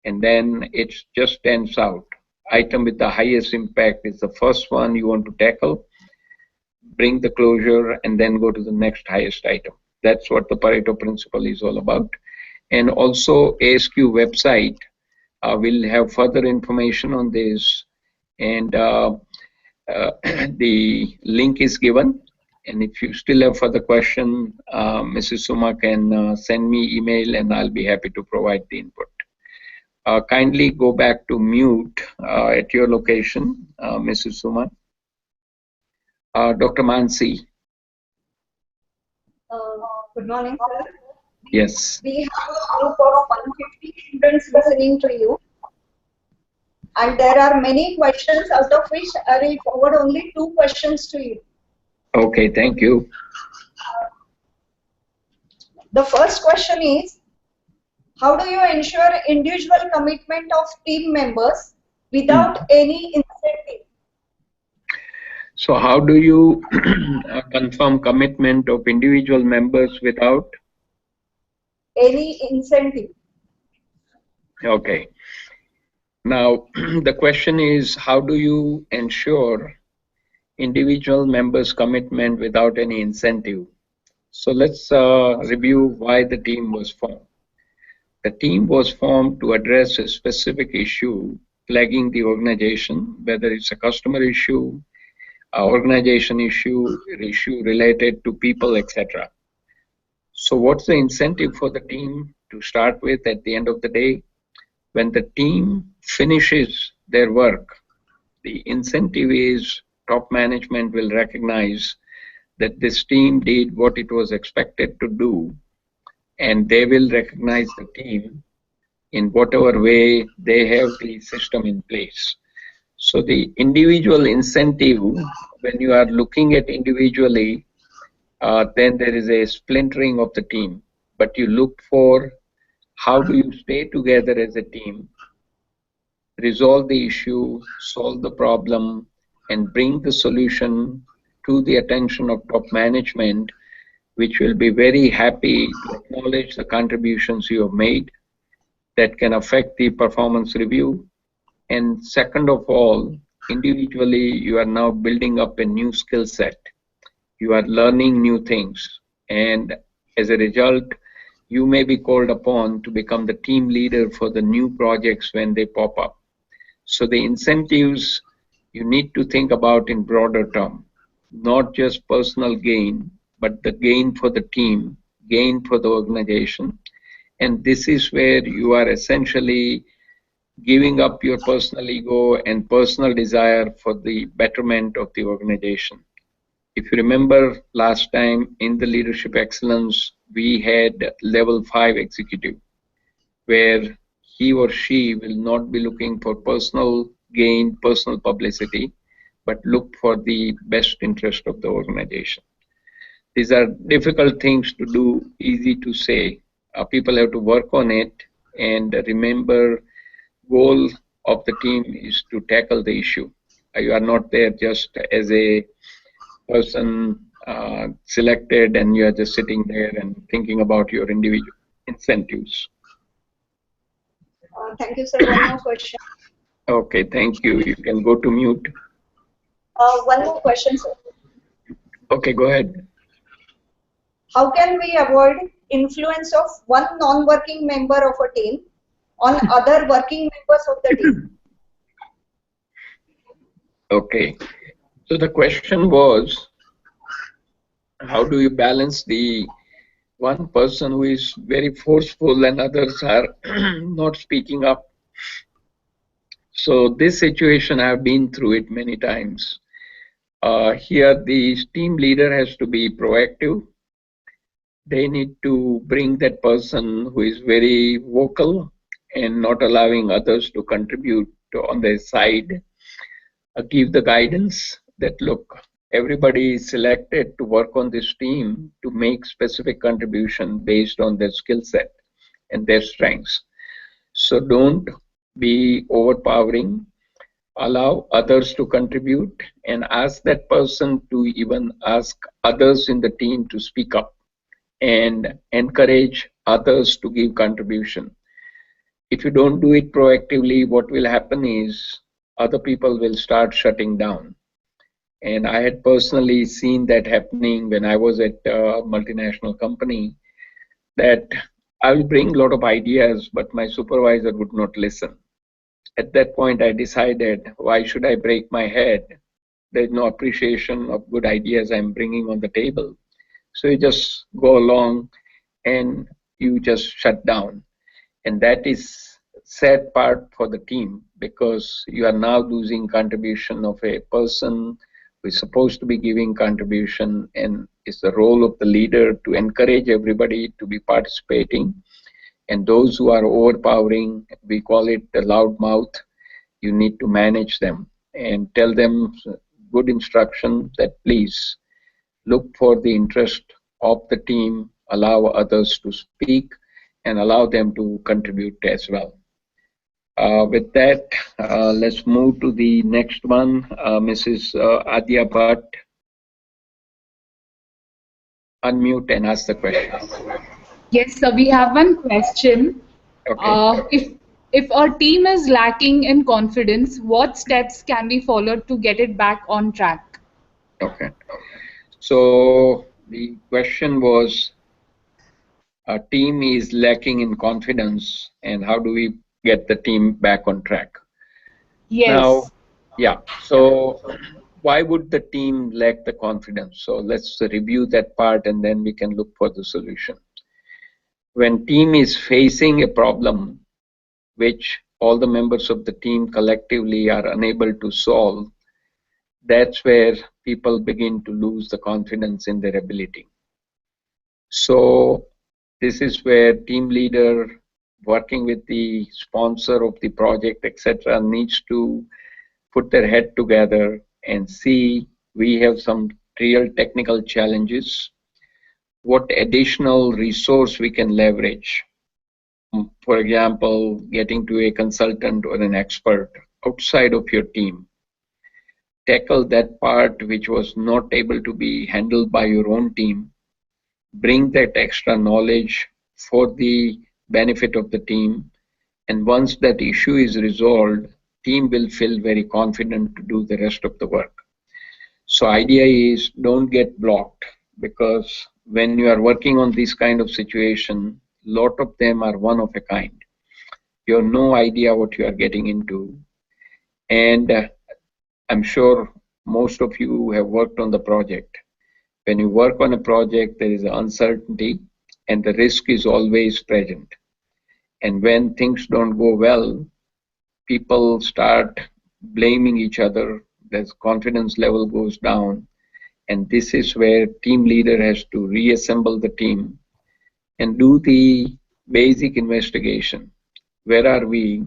And then it just stands out. Item with the highest impact is the first one you want to tackle, bring the closure, and then go to the next highest item. That's what the Pareto principle is all about. And also ASQ website will have further information on this, and the link is given. And if you still have further question, Mrs. Suma can send me email and I'll be happy to provide the input. Kindly go back to mute at your location, Mrs. Suma. Dr. Mansi. Good morning, sir. Yes. We have a group of 150 students listening to you, and there are many questions, out of which I will forward only 2 questions to you. Okay, thank you. The first question is, how do you ensure individual commitment of team members without any incentive? So how do you confirm commitment of individual members without? Any incentive? Okay. Now, the question is, how do you ensure individual members' commitment without any incentive? So let's review why the team was formed. The team was formed to address a specific issue plaguing the organization, whether it's a customer issue, an organization issue related to people, etc. So what's the incentive for the team to start with at the end of the day? When the team finishes their work, the incentive is top management will recognize that this team did what it was expected to do, and they will recognize the team in whatever way they have the system in place. So the individual incentive, when you are looking at individually, then there is a splintering of the team. But you look for how do you stay together as a team, resolve the issue, solve the problem, and bring the solution to the attention of top management, which will be very happy to acknowledge the contributions you have made that can affect the performance review. And second of all, individually, you are now building up a new skill set. You are learning new things. And as a result, you may be called upon to become the team leader for the new projects when they pop up. So the incentives you need to think about in broader term, not just personal gain, but the gain for the team, gain for the organization. And this is where you are essentially giving up your personal ego and personal desire for the betterment of the organization. If you remember last time in the leadership excellence, we had level 5 executive, where he or she will not be looking for personal gain, personal publicity, but look for the best interest of the organization. These are difficult things to do, easy to say. People have to work on it, and remember, goal of the team is to tackle the issue. You are not there just as a person selected and you are just sitting there and thinking about your individual incentives. Thank you, sir. One more question. Okay, thank you. You can go to mute. One more question, sir. Okay, go ahead. How can we avoid influence of one non-working member of a team on other working members of the team? Okay, so the question was, how do you balance the one person who is very forceful and others are not speaking up? So this situation, I've been through it many times. Here, the team leader has to be proactive. They need to bring that person who is very vocal and not allowing others to contribute on their side. Give the guidance that, look, everybody is selected to work on this team to make specific contribution based on their skill set and their strengths. So don't be overpowering. Allow others to contribute and ask that person to even ask others in the team to speak up and encourage others to give contribution. If you don't do it proactively, what will happen is other people will start shutting down. And I had personally seen that happening when I was at a multinational company, that I will bring a lot of ideas, but my supervisor would not listen. At that point, I decided, why should I break my head? There's no appreciation of good ideas I'm bringing on the table. So you just go along and you just shut down. And that is sad part for the team, because you are now losing contribution of a person We're supposed to be giving contribution, and it's the role of the leader to encourage everybody to be participating. And those who are overpowering, we call it the loud mouth, you need to manage them and tell them good instruction that please look for the interest of the team, allow others to speak, and allow them to contribute as well. With that, let's move to the next one, Mrs. Adya Bhatt. Unmute and ask the question. Yes, so we have one question. Okay. If our team is lacking in confidence, what steps can we follow to get it back on track? Okay. So the question was, our team is lacking in confidence, and how do we get the team back on track? Yes. Now, yeah. So why would the team lack the confidence? So let's review that part, and then we can look for the solution. When team is facing a problem which all the members of the team collectively are unable to solve, that's where people begin to lose the confidence in their ability. So this is where team leader working with the sponsor of the project, etc., needs to put their head together and see we have some real technical challenges, what additional resource we can leverage. For example, getting to a consultant or an expert outside of your team. Tackle that part which was not able to be handled by your own team. Bring that extra knowledge for the benefit of the team. And once that issue is resolved, team will feel very confident to do the rest of the work. So idea is don't get blocked, because when you are working on this kind of situation, lot of them are one of a kind. You have no idea what you are getting into. And I'm sure most of you have worked on the project. When you work on a project, there is uncertainty and the risk is always present. And when things don't go well, people start blaming each other. Their confidence level goes down. And this is where team leader has to reassemble the team and do the basic investigation. Where are we?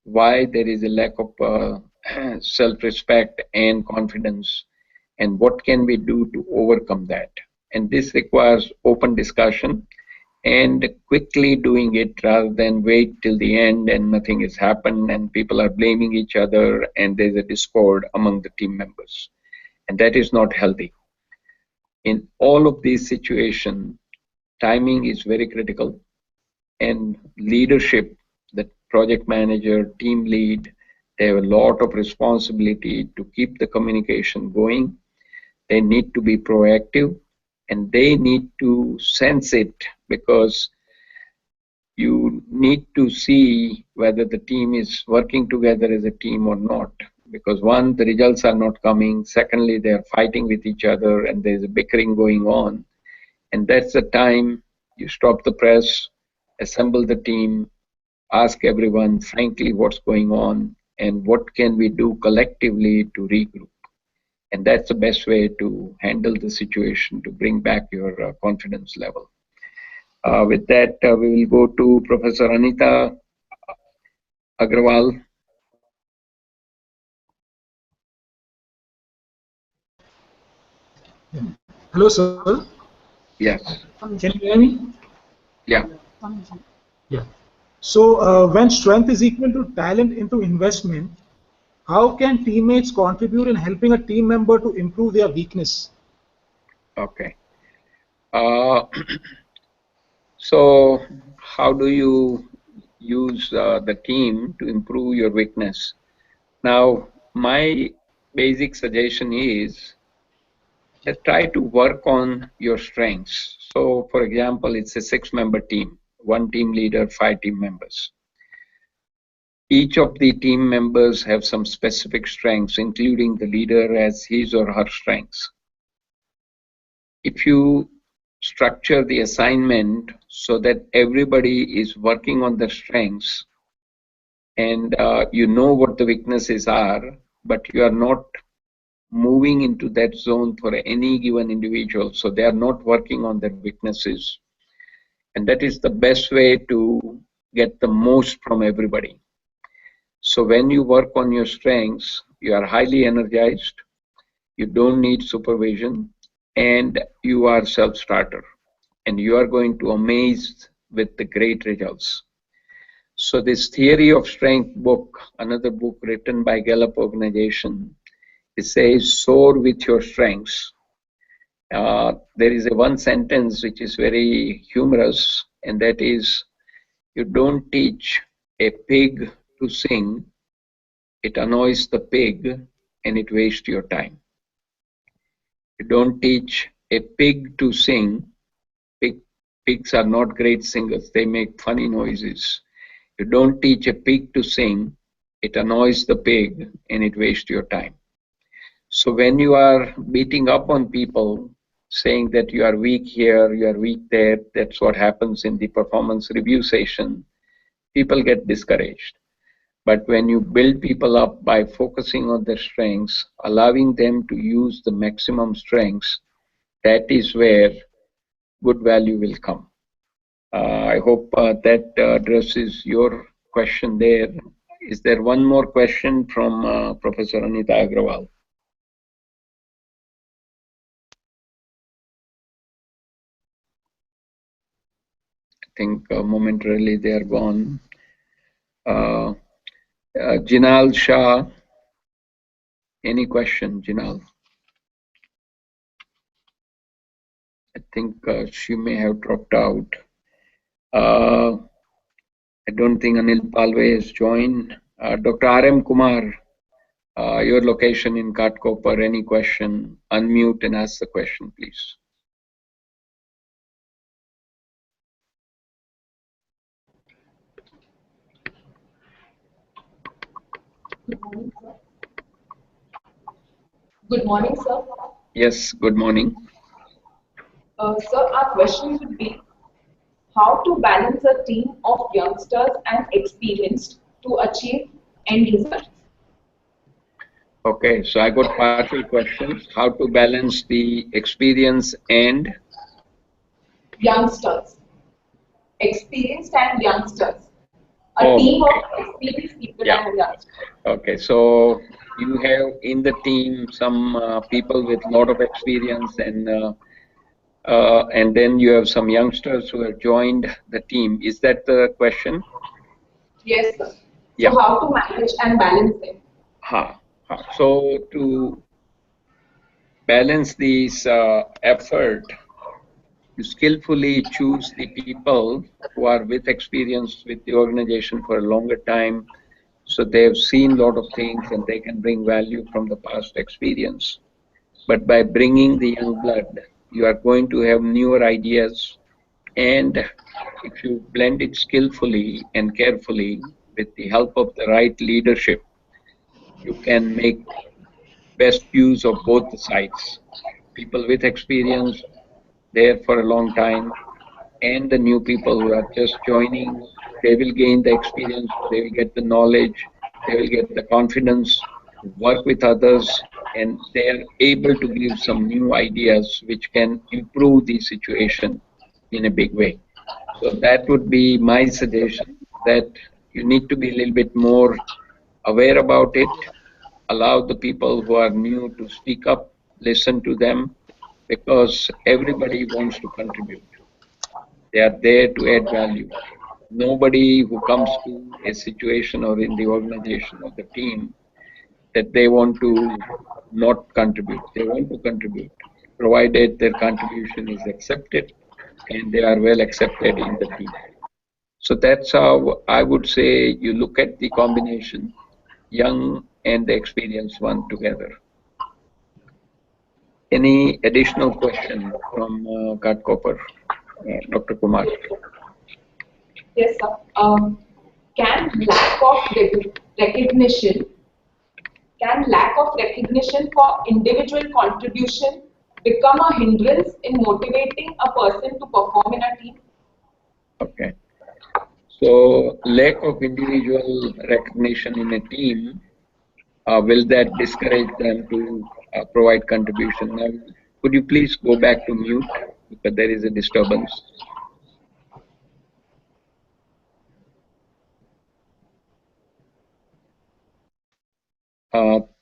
Why there is a lack of self-respect and confidence, and what can we do to overcome that? And this requires open discussion and quickly doing it rather than wait till the end and nothing has happened and people are blaming each other and there's a discord among the team members. And that is not healthy. In all of these situations, timing is very critical, and leadership, the project manager, team lead, they have a lot of responsibility to keep the communication going. They need to be proactive and they need to sense it, because you need to see whether the team is working together as a team or not. Because one, the results are not coming. Secondly, they are fighting with each other and there's a bickering going on. And that's the time you stop the press, assemble the team, ask everyone frankly what's going on and what can we do collectively to regroup. And that's the best way to handle the situation, to bring back your confidence level. With that, we will go to Professor Anita Agrawal. Hello, sir. Yes. Can you hear me? Yeah. Yeah. So, when strength is equal to talent into investment, how can teammates contribute in helping a team member to improve their weakness? Okay. So, how do you use the team to improve your weakness? Now, my basic suggestion is try to work on your strengths. So, for example, it's a 6-member team, 1 team leader, 5 team members. Each of the team members have some specific strengths, including the leader has his or her strengths. If you structure the assignment so that everybody is working on their strengths and you know what the weaknesses are, but you are not moving into that zone for any given individual. So they are not working on their weaknesses. And that is the best way to get the most from everybody. So when you work on your strengths, you are highly energized, you don't need supervision, and you are self-starter. And you are going to amaze with the great results. So this Theory of Strength book, another book written by Gallup organization, it says, soar with your strengths. There is a one sentence which is very humorous, and that is, you don't teach a pig to sing, it annoys the pig and it wastes your time. You don't teach a pig to sing. Pigs are not great singers, they make funny noises. You don't teach a pig to sing, it annoys the pig and it wastes your time. So when you are beating up on people, saying that you are weak here, you are weak there, that's what happens in the performance review session, people get discouraged. But when you build people up by focusing on their strengths, allowing them to use the maximum strengths, that is where good value will come. I hope that addresses your question there. Is there one more question from Professor Anita Agrawal? I think momentarily they are gone. Jinal Shah, any question, Jinal? I think she may have dropped out. I don't think Anil Palwe has joined. Dr. R.M. Kumar, your location in Ghatkopar, any question? Unmute and ask the question, please. Good morning, sir. Good morning, sir. Yes, good morning. Sir, our question would be, how to balance a team of youngsters and experienced to achieve end results? Okay, so I got partial questions. How to balance the experience and youngsters, experienced and youngsters. A team of experienced people and youngsters. Okay, so you have in the team some people with a lot of experience, and then you have some youngsters who have joined the team. Is that the question? Yes, sir. Yeah. So how to manage and balance them? So to balance this effort, you skillfully choose the people who are with experience with the organization for a longer time, so they've seen a lot of things and they can bring value from the past experience. But by bringing the young blood, you are going to have newer ideas, and if you blend it skillfully and carefully with the help of the right leadership, you can make best use of both the sides. People with experience there for a long time, and the new people who are just joining, they will gain the experience, they will get the knowledge, they will get the confidence to work with others, and they are able to give some new ideas which can improve the situation in a big way. So that would be my suggestion, that you need to be a little bit more aware about it, allow the people who are new to speak up, listen to them, because everybody wants to contribute. They are there to add value. Nobody who comes to a situation or in the organization or the team that they want to not contribute. They want to contribute, provided their contribution is accepted and they are well accepted in the team. So that's how I would say you look at the combination, young and the experienced one together. Any additional question from Ghatkopar, Dr. Kumar? Yes, sir. Can lack of recognition for individual contribution become a hindrance in motivating a person to perform in a team? Okay. So lack of individual recognition in a team, will that discourage them to provide contribution. Now, could you please go back to mute because there is a disturbance.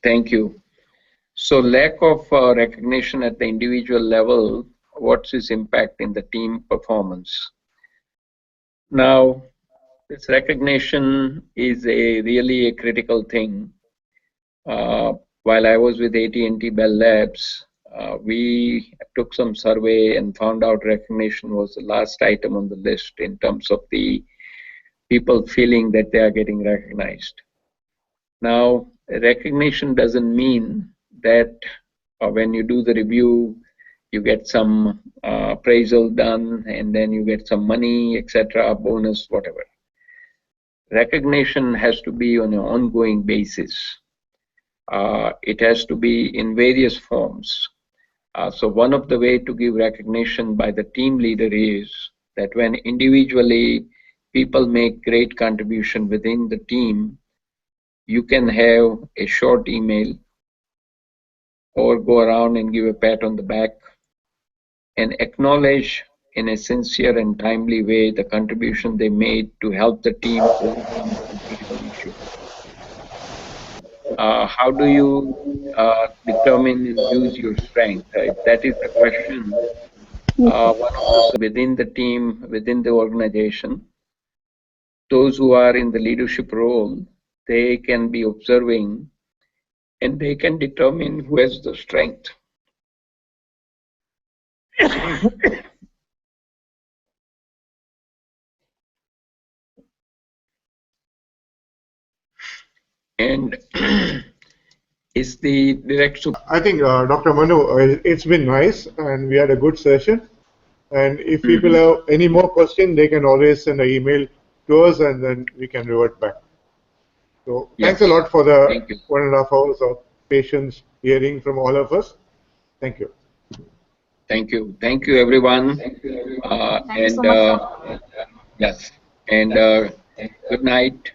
Thank you. So lack of recognition at the individual level, what's its impact in the team performance? Now, this recognition is really a critical thing. While I was with AT&T Bell Labs, we took some survey and found out recognition was the last item on the list in terms of the people feeling that they are getting recognized. Now, recognition doesn't mean that when you do the review, you get some appraisal done and then you get some money, etc., bonus, whatever. Recognition has to be on an ongoing basis. It has to be in various forms. So one of the way to give recognition by the team leader is that when individually people make great contribution within the team, you can have a short email or go around and give a pat on the back and acknowledge in a sincere and timely way the contribution they made to help the team overcome a critical issue. How do you determine and use your strength? That is the question. One of the within the team, within the organization, those who are in the leadership role, they can be observing and they can determine who has the strength. And is the direct. I think Dr. Manu, it's been nice and we had a good session. And if people have any more questions, they can always send an email to us and then we can revert back. So thanks a lot for the 1.5 hours of patience hearing from all of us. Thank you. Thank you. Thank you, everyone. Thank you so much. Yes. And good night.